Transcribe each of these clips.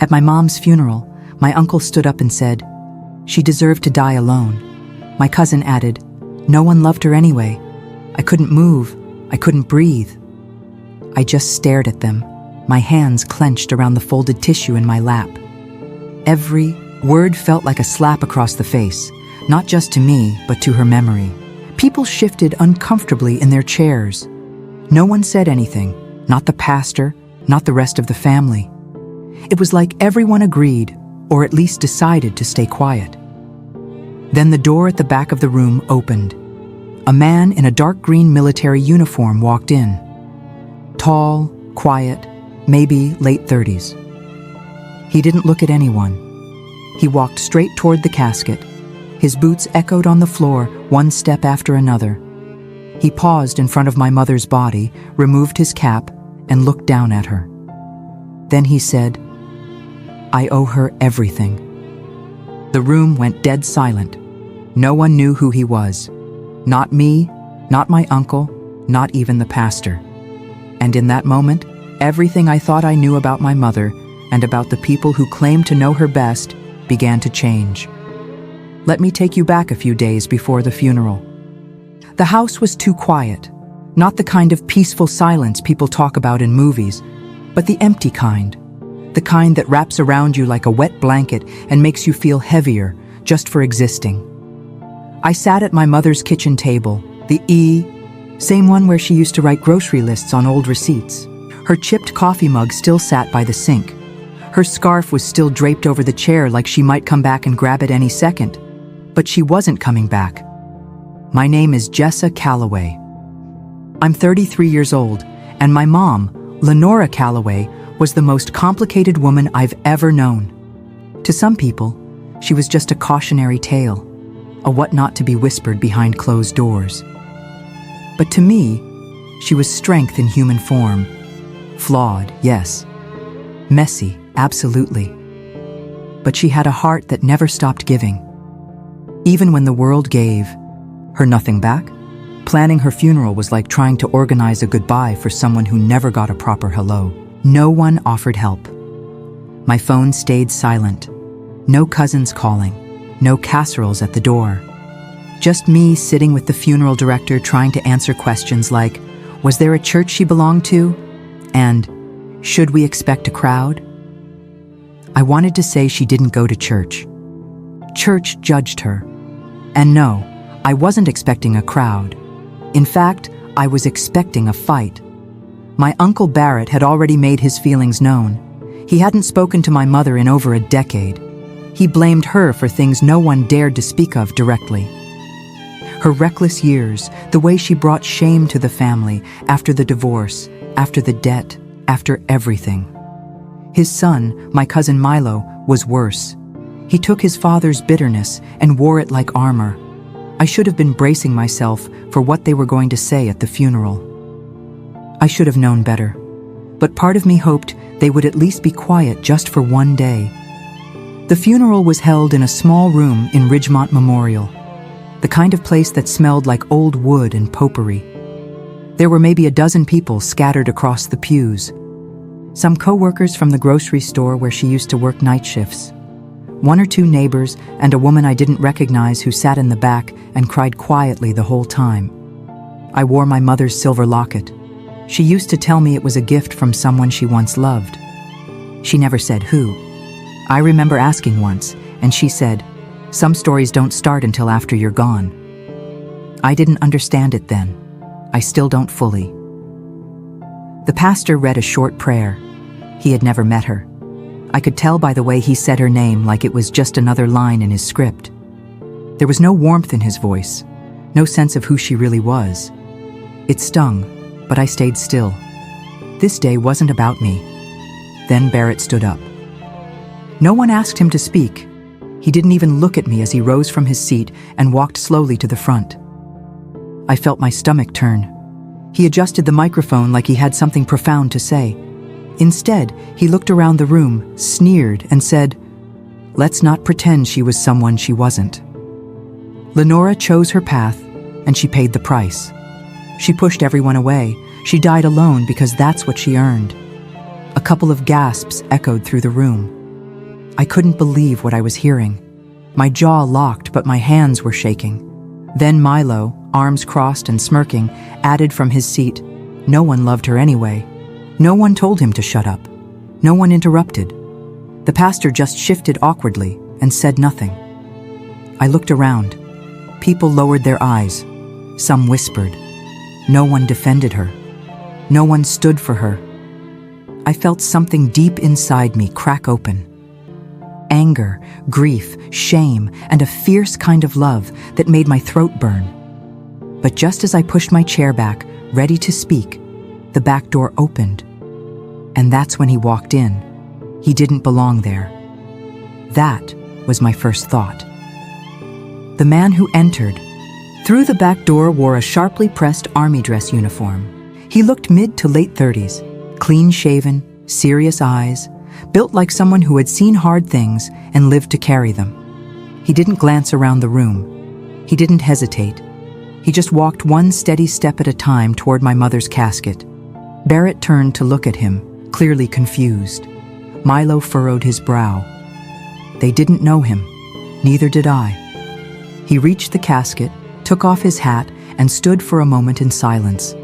At my mom's funeral, my uncle stood up and said, "She deserved to die alone." My cousin added, "No one loved her anyway." I couldn't move. I couldn't breathe. I just stared at them, my hands clenched around the folded tissue in my lap. Every word felt like a slap across the face, not just to me, but to her memory. People shifted uncomfortably in their chairs. No one said anything, not the pastor, not the rest of the family. It was like everyone agreed, or at least decided to stay quiet. Then the door at the back of the room opened. A man in a dark green military uniform walked in. Tall, quiet, maybe late 30s. He didn't look at anyone. He walked straight toward the casket. His boots echoed on the floor, one step after another. He paused in front of my mother's body, removed his cap, and looked down at her. Then he said, "I owe her everything." The room went dead silent. No one knew who he was. Not me, not my uncle, not even the pastor. And in that moment, everything I thought I knew about my mother and about the people who claimed to know her best began to change. Let me take you back a few days before the funeral. The house was too quiet, not the kind of peaceful silence people talk about in movies, but the empty kind, the kind that wraps around you like a wet blanket and makes you feel heavier just for existing. I sat at my mother's kitchen table, the same one where she used to write grocery lists on old receipts. Her chipped coffee mug still sat by the sink. Her scarf was still draped over the chair like she might come back and grab it any second. But she wasn't coming back. My name is Jessa Calloway. I'm 33 years old, and my mom, Lenora Calloway, was the most complicated woman I've ever known. To some people, she was just a cautionary tale, a what not to be whispered behind closed doors. But to me, she was strength in human form. Flawed, yes. Messy, absolutely. But she had a heart that never stopped giving. Even when the world gave her nothing back, planning her funeral was like trying to organize a goodbye for someone who never got a proper hello. No one offered help. My phone stayed silent. No cousins calling. No casseroles at the door. Just me sitting with the funeral director trying to answer questions like, was there a church she belonged to? And, should we expect a crowd? I wanted to say she didn't go to church. Church judged her. And no, I wasn't expecting a crowd. In fact, I was expecting a fight. My Uncle Barrett had already made his feelings known. He hadn't spoken to my mother in over a decade. He blamed her for things no one dared to speak of directly. Her reckless years, the way she brought shame to the family after the divorce, after the debt, after everything. His son, my cousin Milo, was worse. He took his father's bitterness and wore it like armor. I should have been bracing myself for what they were going to say at the funeral. I should have known better, but part of me hoped they would at least be quiet just for one day. The funeral was held in a small room in Ridgemont Memorial, the kind of place that smelled like old wood and potpourri. There were maybe a dozen people scattered across the pews. Some co-workers from the grocery store where she used to work night shifts. One or two neighbors and a woman I didn't recognize who sat in the back and cried quietly the whole time. I wore my mother's silver locket. She used to tell me it was a gift from someone she once loved. She never said who. I remember asking once, and she said, "Some stories don't start until after you're gone." I didn't understand it then. I still don't fully. The pastor read a short prayer. He had never met her. I could tell by the way he said her name like it was just another line in his script. There was no warmth in his voice, no sense of who she really was. It stung, but I stayed still. This day wasn't about me. Then Barrett stood up. No one asked him to speak. He didn't even look at me as he rose from his seat and walked slowly to the front. I felt my stomach turn. He adjusted the microphone like he had something profound to say. Instead, he looked around the room, sneered, and said, "Let's not pretend she was someone she wasn't." Lenora chose her path, and she paid the price. She pushed everyone away. She died alone because that's what she earned. A couple of gasps echoed through the room. I couldn't believe what I was hearing. My jaw locked, but my hands were shaking. Then Milo, arms crossed and smirking, added from his seat, "No one loved her anyway." No one told him to shut up. No one interrupted. The pastor just shifted awkwardly and said nothing. I looked around. People lowered their eyes. Some whispered. No one defended her. No one stood for her. I felt something deep inside me crack open. Anger, grief, shame, and a fierce kind of love that made my throat burn. But just as I pushed my chair back, ready to speak, the back door opened. And that's when he walked in. He didn't belong there. That was my first thought. The man who entered through the back door wore a sharply pressed army dress uniform. He looked mid to late 30s, clean-shaven, serious eyes, built like someone who had seen hard things and lived to carry them. He didn't glance around the room. He didn't hesitate. He just walked one steady step at a time toward my mother's casket. Barrett turned to look at him, clearly confused. Milo furrowed his brow. They didn't know him. Neither did I. He reached the casket, took off his hat, and stood for a moment in silence.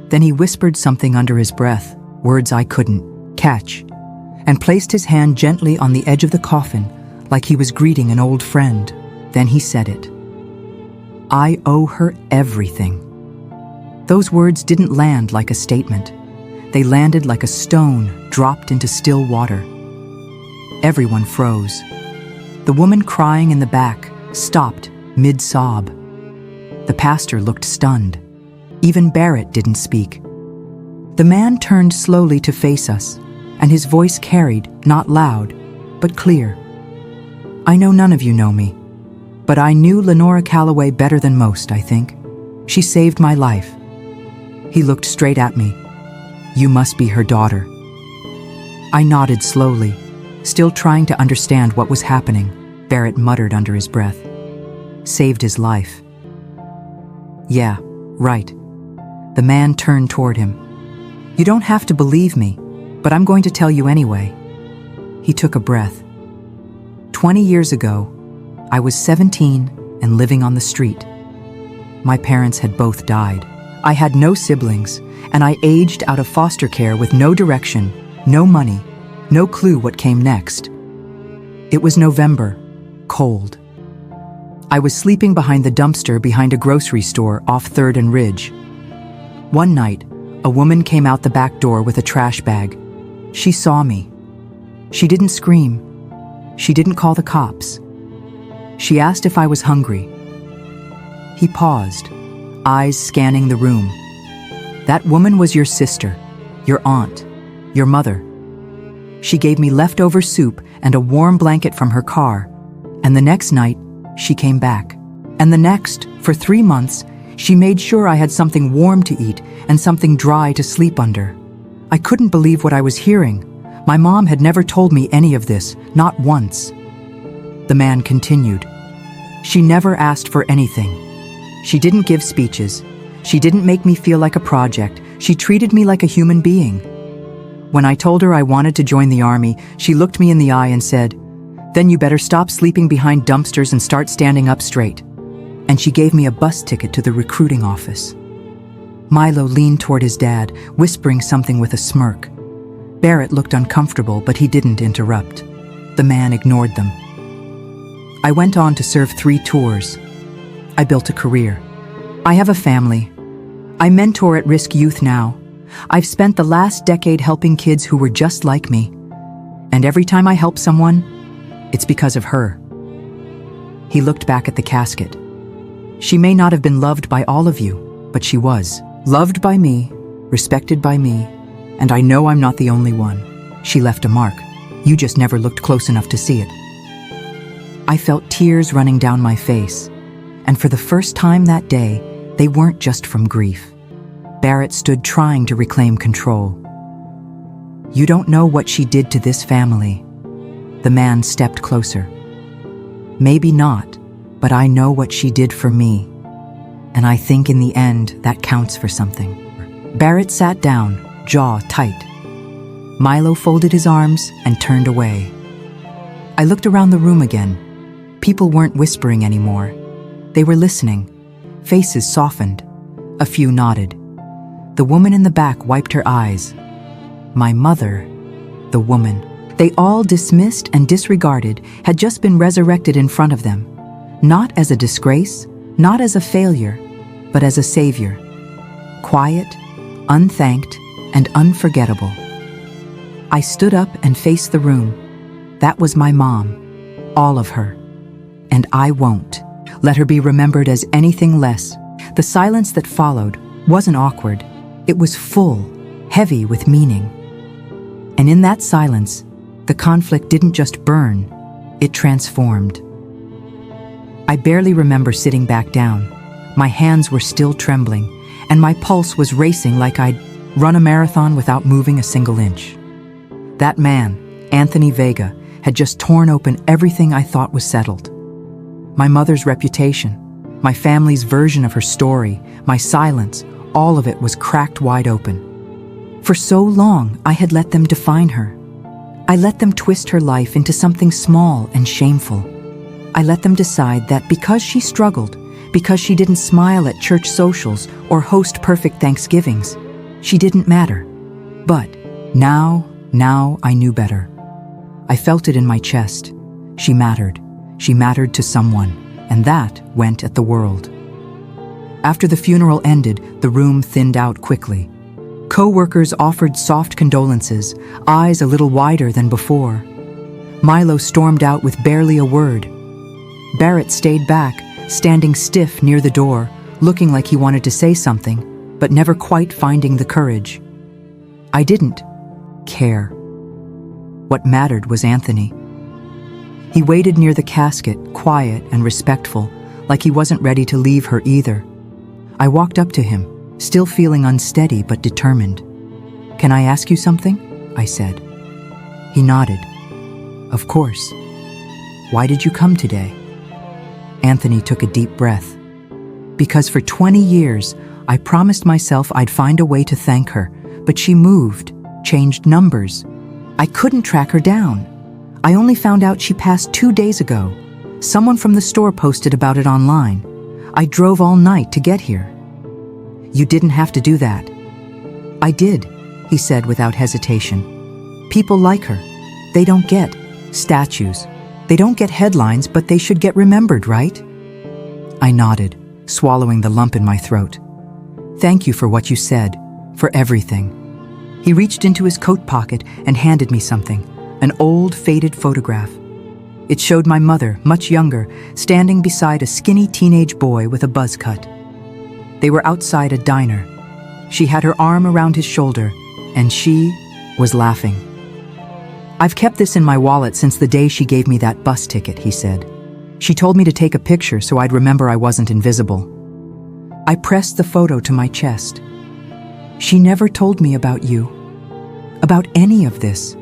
Then he whispered something under his breath, words I couldn't catch, and placed his hand gently on the edge of the coffin like he was greeting an old friend. Then he said it. I owe her everything. Those words didn't land like a statement. They landed like a stone dropped into still water. Everyone froze. The woman crying in the back stopped mid-sob. The pastor looked stunned. Even Barrett didn't speak. The man turned slowly to face us, and his voice carried, not loud, but clear. I know none of you know me, but I knew Lenora Calloway better than most, I think. She saved my life. He looked straight at me. You must be her daughter. I nodded slowly, still trying to understand what was happening. Barrett muttered under his breath. Saved his life. Yeah, right. The man turned toward him. You don't have to believe me, but I'm going to tell you anyway. He took a breath. 20 years ago, I was 17 and living on the street. My parents had both died. I had no siblings, and I aged out of foster care with no direction, no money, no clue what came next. It was November, cold. I was sleeping behind the dumpster behind a grocery store off 3rd and Ridge. One night, a woman came out the back door with a trash bag. She saw me. She didn't scream. She didn't call the cops. She asked if I was hungry. He paused, eyes scanning the room. That woman was your sister, your aunt, your mother. She gave me leftover soup and a warm blanket from her car, and the next night, she came back. And the next, for 3 months, she made sure I had something warm to eat and something dry to sleep under. I couldn't believe what I was hearing. My mom had never told me any of this, not once. The man continued. She never asked for anything. She didn't give speeches. She didn't make me feel like a project. She treated me like a human being. When I told her I wanted to join the army, she looked me in the eye and said, "Then you better stop sleeping behind dumpsters and start standing up straight." And she gave me a bus ticket to the recruiting office. Milo leaned toward his dad, whispering something with a smirk. Barrett looked uncomfortable, but he didn't interrupt. The man ignored them. I went on to serve 3 tours. I built a career. I have a family. I mentor at-risk youth now. I've spent the last decade helping kids who were just like me. And every time I help someone, it's because of her. He looked back at the casket. She may not have been loved by all of you, but she was. Loved by me, respected by me, and I know I'm not the only one. She left a mark. You just never looked close enough to see it. I felt tears running down my face, and for the first time that day, they weren't just from grief. Barrett stood trying to reclaim control. You don't know what she did to this family. The man stepped closer. Maybe not, but I know what she did for me. And I think in the end, that counts for something. Barrett sat down, jaw tight. Milo folded his arms and turned away. I looked around the room again. People weren't whispering anymore. They were listening. Faces softened. A few nodded. The woman in the back wiped her eyes. My mother, the woman they all dismissed and disregarded, had just been resurrected in front of them. Not as a disgrace, not as a failure, but as a savior. Quiet, unthanked, and unforgettable. I stood up and faced the room. That was my mom. All of her. And I won't let her be remembered as anything less. The silence that followed wasn't awkward. It was full, heavy with meaning. And in that silence, the conflict didn't just burn, it transformed. I barely remember sitting back down. My hands were still trembling, and my pulse was racing like I'd run a marathon without moving a single inch. That man, Anthony Vega, had just torn open everything I thought was settled. My mother's reputation, my family's version of her story, my silence, all of it was cracked wide open. For so long, I had let them define her. I let them twist her life into something small and shameful. I let them decide that because she struggled, because she didn't smile at church socials or host perfect Thanksgivings, she didn't matter. But now I knew better. I felt it in my chest. She mattered. She mattered to someone, and that went at the world. After the funeral ended, the room thinned out quickly. Co-workers offered soft condolences, eyes a little wider than before. Milo stormed out with barely a word. Barrett stayed back, standing stiff near the door, looking like he wanted to say something, but never quite finding the courage. I didn't care. What mattered was Anthony. He waited near the casket, quiet and respectful, like he wasn't ready to leave her either. I walked up to him, still feeling unsteady but determined. "Can I ask you something?" I said. He nodded. "Of course. Why did you come today?" Anthony took a deep breath. "Because for 20 years, I promised myself I'd find a way to thank her, but she moved, changed numbers. I couldn't track her down. I only found out she passed 2 days ago. Someone from the store posted about it online. I drove all night to get here." "You didn't have to do that." "I did," he said without hesitation. "People like her. They don't get statues. They don't get headlines, but they should get remembered, right?" I nodded, swallowing the lump in my throat. "Thank you for what you said, for everything." He reached into his coat pocket and handed me something, an old, faded photograph. It showed my mother, much younger, standing beside a skinny teenage boy with a buzz cut. They were outside a diner. She had her arm around his shoulder, and she was laughing. "I've kept this in my wallet since the day she gave me that bus ticket," he said. "She told me to take a picture so I'd remember I wasn't invisible." I pressed the photo to my chest. "She never told me about you, about any of this.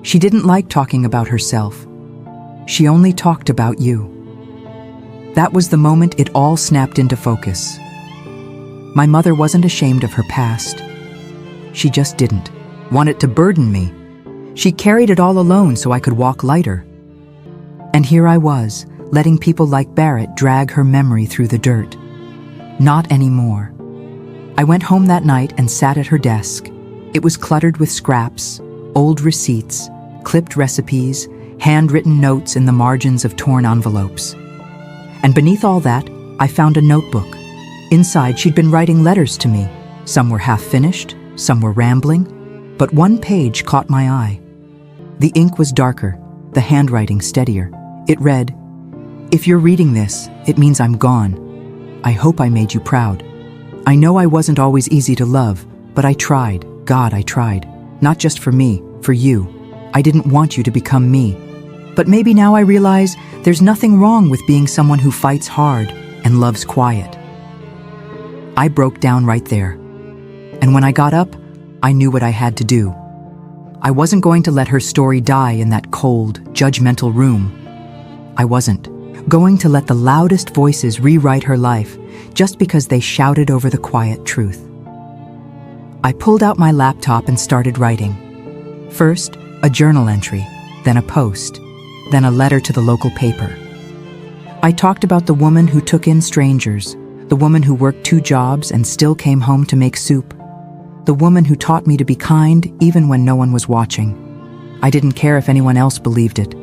She didn't like talking about herself. She only talked about you." That was the moment it all snapped into focus. My mother wasn't ashamed of her past. She just didn't want it to burden me. She carried it all alone so I could walk lighter. And here I was, letting people like Barrett drag her memory through the dirt. Not anymore. I went home that night and sat at her desk. It was cluttered with scraps, old receipts, clipped recipes, handwritten notes in the margins of torn envelopes. And beneath all that, I found a notebook. Inside, she'd been writing letters to me. Some were half-finished, some were rambling, but one page caught my eye. The ink was darker, the handwriting steadier. It read, "If you're reading this, it means I'm gone. I hope I made you proud. I know I wasn't always easy to love, but I tried. God, I tried. Not just for me, for you. I didn't want you to become me. But maybe now I realize there's nothing wrong with being someone who fights hard and loves quiet." I broke down right there. And when I got up, I knew what I had to do. I wasn't going to let her story die in that cold, judgmental room. I wasn't going to let the loudest voices rewrite her life just because they shouted over the quiet truth. I pulled out my laptop and started writing. First, a journal entry, then a post. then a letter to the local paper. I talked about the woman who took in strangers, the woman who worked 2 jobs and still came home to make soup, the woman who taught me to be kind even when no one was watching. I didn't care if anyone else believed it.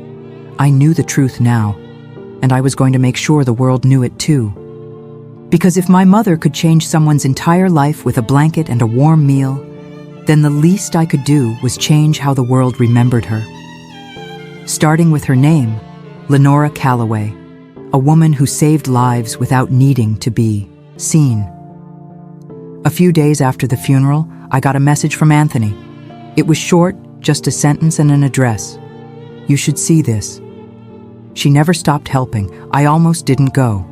I knew the truth now, and I was going to make sure the world knew it too. Because if my mother could change someone's entire life with a blanket and a warm meal, then the least I could do was change how the world remembered her. Starting with her name, Lenora Calloway, a woman who saved lives without needing to be seen. A few days after the funeral, I got a message from Anthony. It was short, just a sentence and an address. "You should see this." She never stopped helping. I almost didn't go.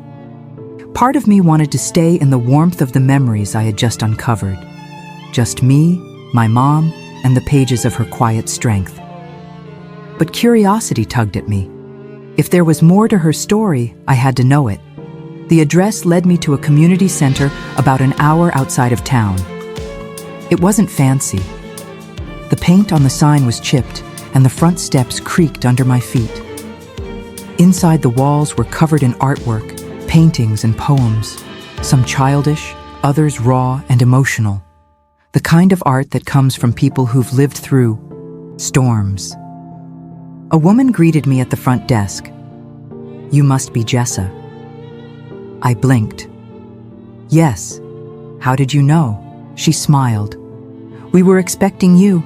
Part of me wanted to stay in the warmth of the memories I had just uncovered. Just me, my mom, and the pages of her quiet strength. But curiosity tugged at me. If there was more to her story, I had to know it. The address led me to a community center about an hour outside of town. It wasn't fancy. The paint on the sign was chipped, and the front steps creaked under my feet. Inside, the walls were covered in artwork, paintings and poems, some childish, others raw and emotional. The kind of art that comes from people who've lived through storms. A woman greeted me at the front desk. "You must be Jessa." I blinked. "Yes. How did you know?" She smiled. "We were expecting you.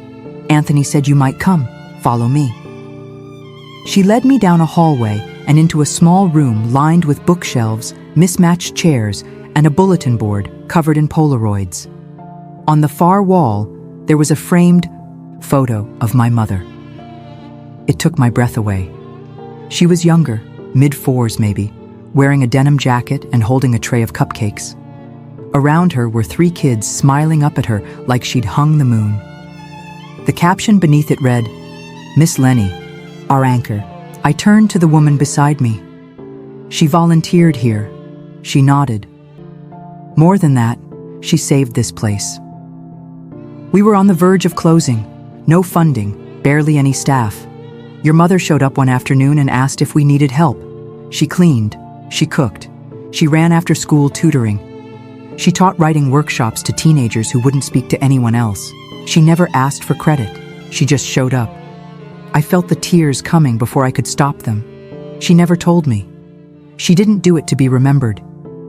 Anthony said you might come. Follow me." She led me down a hallway and into a small room lined with bookshelves, mismatched chairs, and a bulletin board covered in Polaroids. On the far wall, there was a framed photo of my mother. It took my breath away. She was younger, mid-4s maybe, wearing a denim jacket and holding a tray of cupcakes. Around her were 3 kids smiling up at her like she'd hung the moon. The caption beneath it read, "Miss Lenny, our anchor." I turned to the woman beside me. "She volunteered here." She nodded. "More than that, she saved this place." We were on the verge of closing. No funding, barely any staff. Your mother showed up one afternoon and asked if we needed help. She cleaned, she cooked, she ran after-school tutoring. She taught writing workshops to teenagers who wouldn't speak to anyone else. She never asked for credit. She just showed up. I felt the tears coming before I could stop them. She never told me. She didn't do it to be remembered.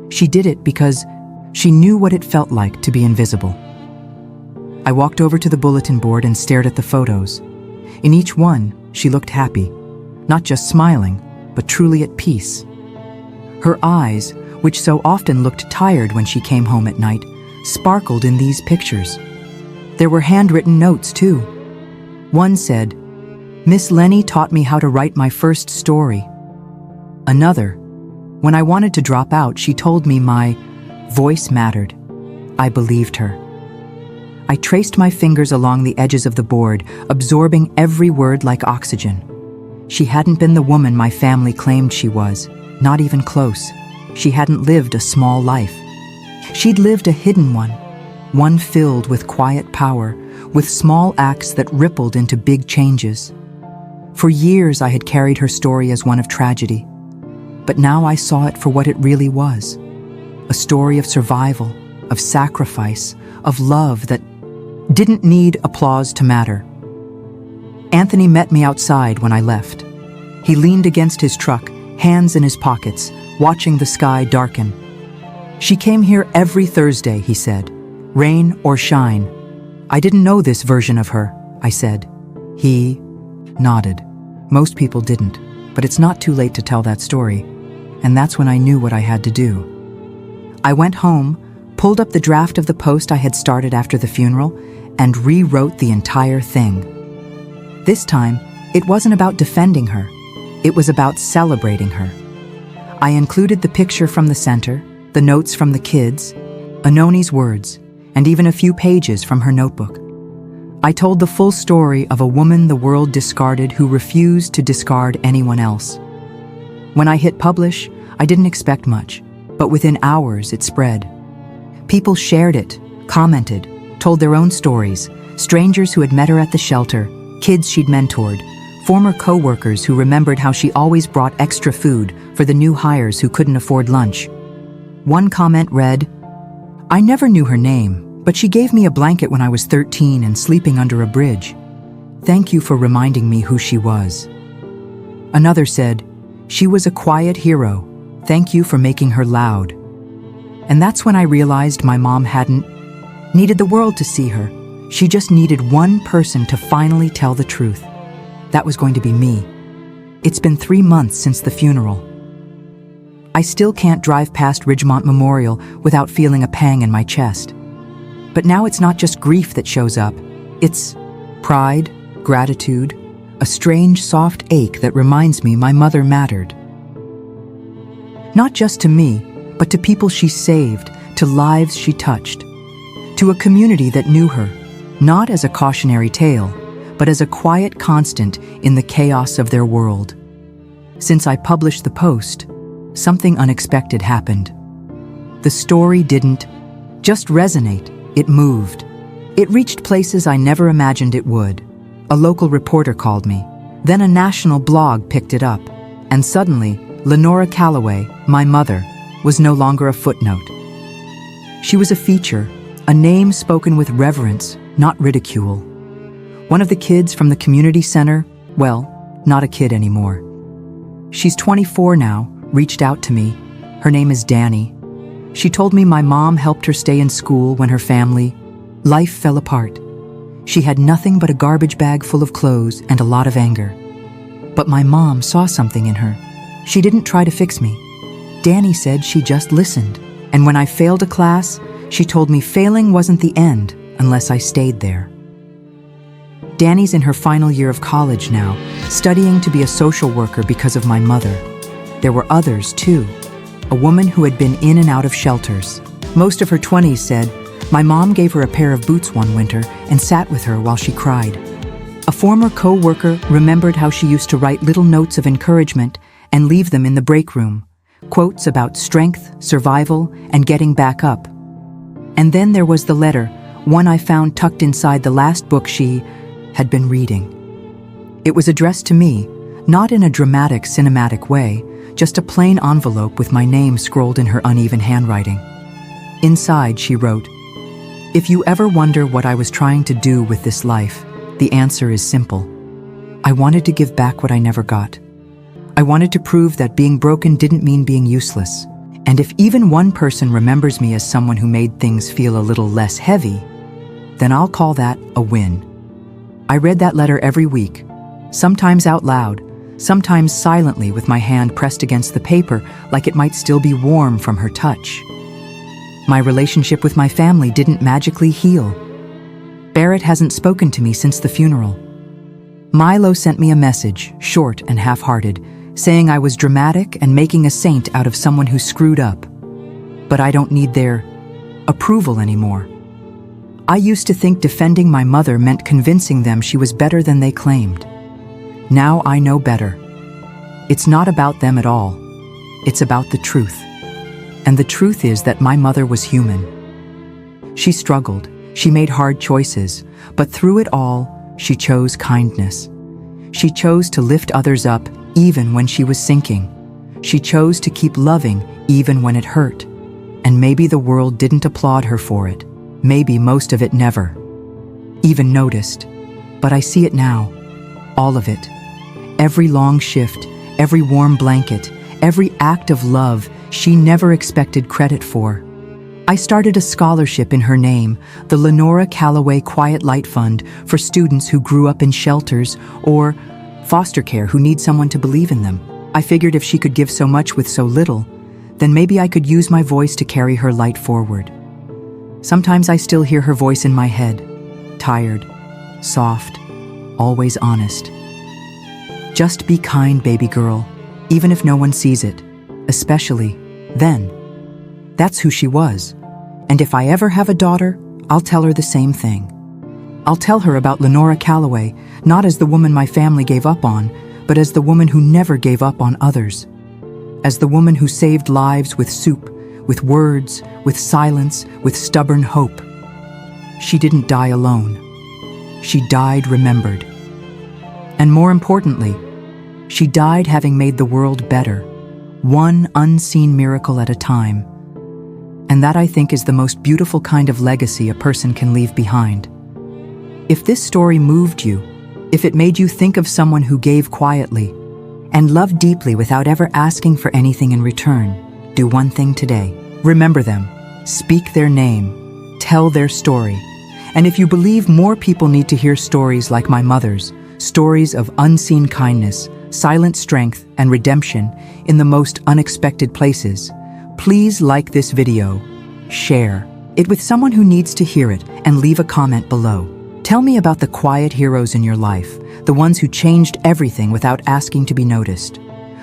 She did it because she knew what it felt like to be invisible. I walked over to the bulletin board and stared at the photos. In each one, she looked happy. Not just smiling, but truly at peace. Her eyes, which so often looked tired when she came home at night, sparkled in these pictures. There were handwritten notes, too. One said, "Miss Lenny taught me how to write my first story." Another, "When I wanted to drop out, she told me my voice mattered." I believed her. I traced my fingers along the edges of the board, absorbing every word like oxygen. She hadn't been the woman my family claimed she was, not even close. She hadn't lived a small life. She'd lived a hidden one filled with quiet power, with small acts that rippled into big changes. For years I had carried her story as one of tragedy, but now I saw it for what it really was. A story of survival, of sacrifice, of love that didn't need applause to matter. Anthony met me outside when I left. He leaned against his truck, hands in his pockets, watching the sky darken. "She came here every Thursday," he said, "rain or shine." "I didn't know this version of her," I said. He nodded. Most people didn't, but it's not too late to tell that story. And that's when I knew what I had to do. I went home, pulled up the draft of the post I had started after the funeral, and rewrote the entire thing. This time, it wasn't about defending her. It was about celebrating her. I included the picture from the center, the notes from the kids, Anoni's words, and even a few pages from her notebook. I told the full story of a woman the world discarded who refused to discard anyone else. When I hit publish, I didn't expect much, but within hours it spread. People shared it, commented, told their own stories, strangers who had met her at the shelter, kids she'd mentored, former co-workers who remembered how she always brought extra food for the new hires who couldn't afford lunch. One comment read, "I never knew her name, but she gave me a blanket when I was 13 and sleeping under a bridge. Thank you for reminding me who she was." Another said, "She was a quiet hero. Thank you for making her loud." And that's when I realized my mom hadn't needed the world to see her. She just needed one person to finally tell the truth. That was going to be me. It's been 3 months since the funeral. I still can't drive past Ridgemont Memorial without feeling a pang in my chest. But now it's not just grief that shows up. It's pride, gratitude, a strange soft ache that reminds me my mother mattered. Not just to me, but to people she saved, to lives she touched, to a community that knew her, not as a cautionary tale, but as a quiet constant in the chaos of their world. Since I published the post, something unexpected happened. The story didn't just resonate, it moved. It reached places I never imagined it would. A local reporter called me. Then a national blog picked it up. And suddenly, Lenora Calloway, my mother, was no longer a footnote. She was a feature, a name spoken with reverence, not ridicule. One of the kids from the community center, well, not a kid anymore. She's 24 now, reached out to me. Her name is Danny. She told me my mom helped her stay in school when her life fell apart. She had nothing but a garbage bag full of clothes and a lot of anger. But my mom saw something in her. She didn't try to fix me. Danny said she just listened. And when I failed a class, she told me failing wasn't the end unless I stayed there. Danny's in her final year of college now, studying to be a social worker because of my mother. There were others, too. A woman who had been in and out of shelters. Most of her 20s said, my mom gave her a pair of boots one winter and sat with her while she cried. A former co-worker remembered how she used to write little notes of encouragement and leave them in the break room. Quotes about strength, survival, and getting back up. And then there was the letter, one I found tucked inside the last book she had been reading. It was addressed to me, not in a dramatic, cinematic way, just a plain envelope with my name scrolled in her uneven handwriting. Inside, she wrote, "If you ever wonder what I was trying to do with this life, the answer is simple. I wanted to give back what I never got. I wanted to prove that being broken didn't mean being useless. And if even one person remembers me as someone who made things feel a little less heavy, then I'll call that a win." I read that letter every week, sometimes out loud, sometimes silently with my hand pressed against the paper like it might still be warm from her touch. My relationship with my family didn't magically heal. Barrett hasn't spoken to me since the funeral. Milo sent me a message, short and half-hearted, saying I was dramatic and making a saint out of someone who screwed up. But I don't need their approval anymore. I used to think defending my mother meant convincing them she was better than they claimed. Now I know better. It's not about them at all. It's about the truth. And the truth is that my mother was human. She struggled, she made hard choices, but through it all, she chose kindness. She chose to lift others up even when she was sinking. She chose to keep loving even when it hurt. And maybe the world didn't applaud her for it. Maybe most of it never even noticed. But I see it now. All of it. Every long shift, every warm blanket, every act of love she never expected credit for. I started a scholarship in her name, the Lenora Calloway Quiet Light Fund for students who grew up in shelters or foster care who need someone to believe in them. I figured if she could give so much with so little, then maybe I could use my voice to carry her light forward. Sometimes I still hear her voice in my head, tired, soft, always honest. Just be kind, baby girl, even if no one sees it, especially then. That's who she was. And if I ever have a daughter, I'll tell her the same thing. I'll tell her about Lenora Calloway, not as the woman my family gave up on, but as the woman who never gave up on others. As the woman who saved lives with soup, with words, with silence, with stubborn hope. She didn't die alone. She died remembered. And more importantly, she died having made the world better, one unseen miracle at a time. And that, I think, is the most beautiful kind of legacy a person can leave behind. If this story moved you, if it made you think of someone who gave quietly and loved deeply without ever asking for anything in return, do one thing today. Remember them, speak their name, tell their story. And if you believe more people need to hear stories like my mother's, stories of unseen kindness, silent strength, and redemption in the most unexpected places, please like this video, share it with someone who needs to hear it, and leave a comment below. Tell me about the quiet heroes in your life, the ones who changed everything without asking to be noticed.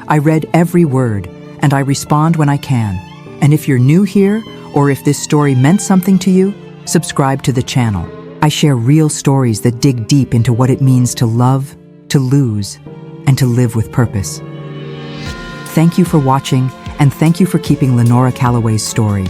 I read every word, and I respond when I can. And if you're new here, or if this story meant something to you, subscribe to the channel. I share real stories that dig deep into what it means to love, to lose, and to live with purpose. Thank you for watching, and thank you for keeping Lenora Calloway's story